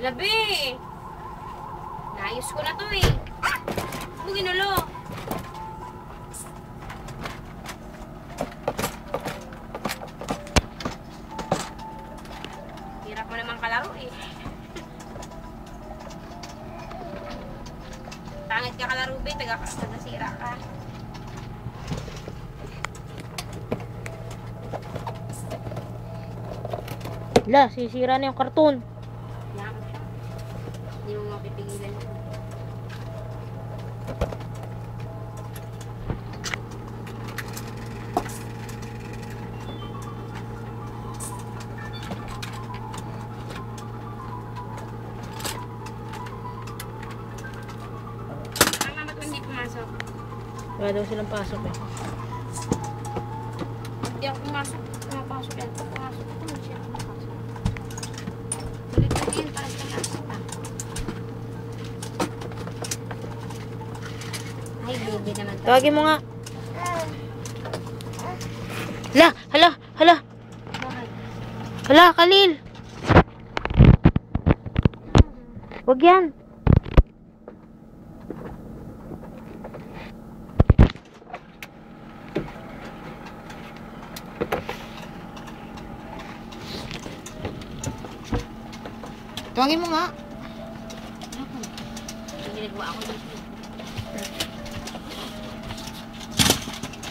Labi! Naayos ko na to eh. Ano ginulo? Hirap mo naman kalaro eh. Pangit ka kalaro ba? Taga-sira ka. Wala, sisira na yung karton. Yan mo siya. Hindi mo mapipigilan yun. Ang ba't hindi pumasok? Wala daw silang pasok eh. Hindi ako pumasok. Pumapasok yan. Pumasok. Ano siya? Pumapasok. Ulit ko yan para sa nakasok ka. Ay, baby naman. Tawagin mo nga. Hala, hala, hala. Bakit? Hala, Khalil. Wag yan. Tawagin mo nga. Yung ginagawa ako dito.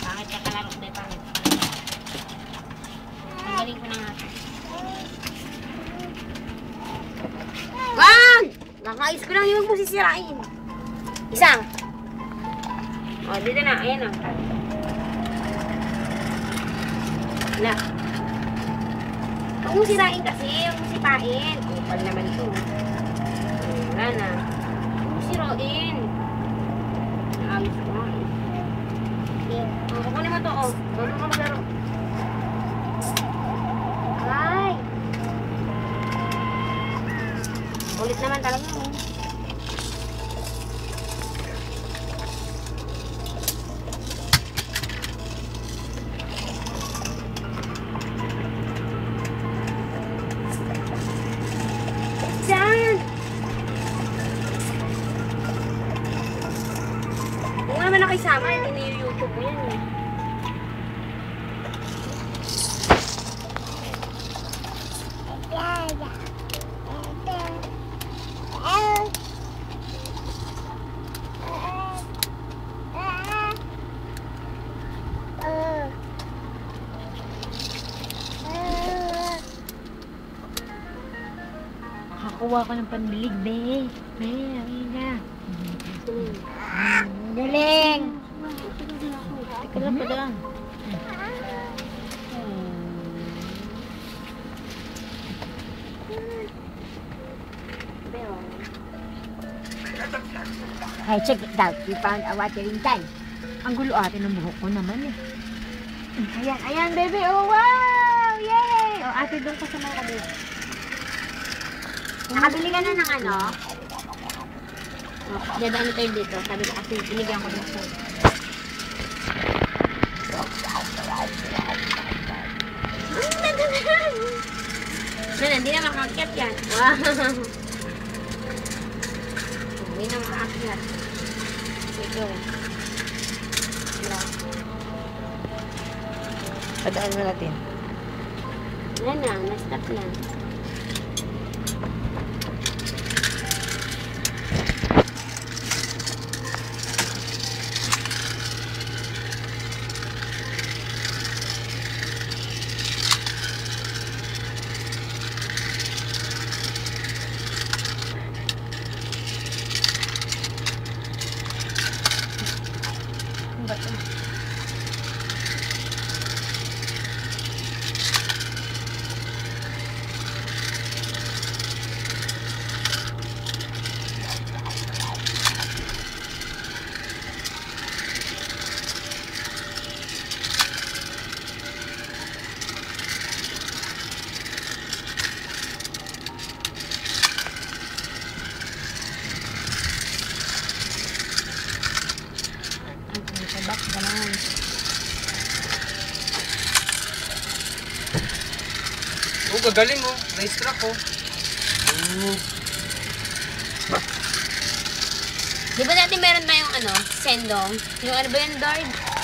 Pangit ka kalaro, hindi pangit. Ang galing ko na nga. Wag! Nakais ko lang yung sisirain. Isa. O, dito na. Ayan o. Wala. Huwag mo sirain kasi. Huwag mo sipain. Kupal naman ito. Wala na. Huwag mo sirain. Naalis ko nga eh. O, kukunin mo ito o. Huwag mo maglaro. Ay! Ulit naman talaga o. Diyan! Kung naman nakisama, hindi na yung YouTube mo yan eh. Nakakuha ko ng pandilig, be. Be, ayun na. Galing! Teka lang pa lang. Hey, check it out. We found a watering can. Ang gulo ate ng buhok ko naman eh. Ayan, ayan, baby. Oh, wow! Yay! Oh, ate, doon ka sa mga kabila. Nakabili ka na ng ano? Oh, dadaan tayo dito. Sabi ko kasi binigyan ko dito. Hindi na makakakyat yan. Wow! Hindi na makakakyat. Ito. Padaan mo natin. Yan na, na-stop na. Tabak, gano'n. Oh, gagaling oh. Nice track oh. Oh. Di ba natin meron tayong ano, sendong? Yung ano ba yun, Dord?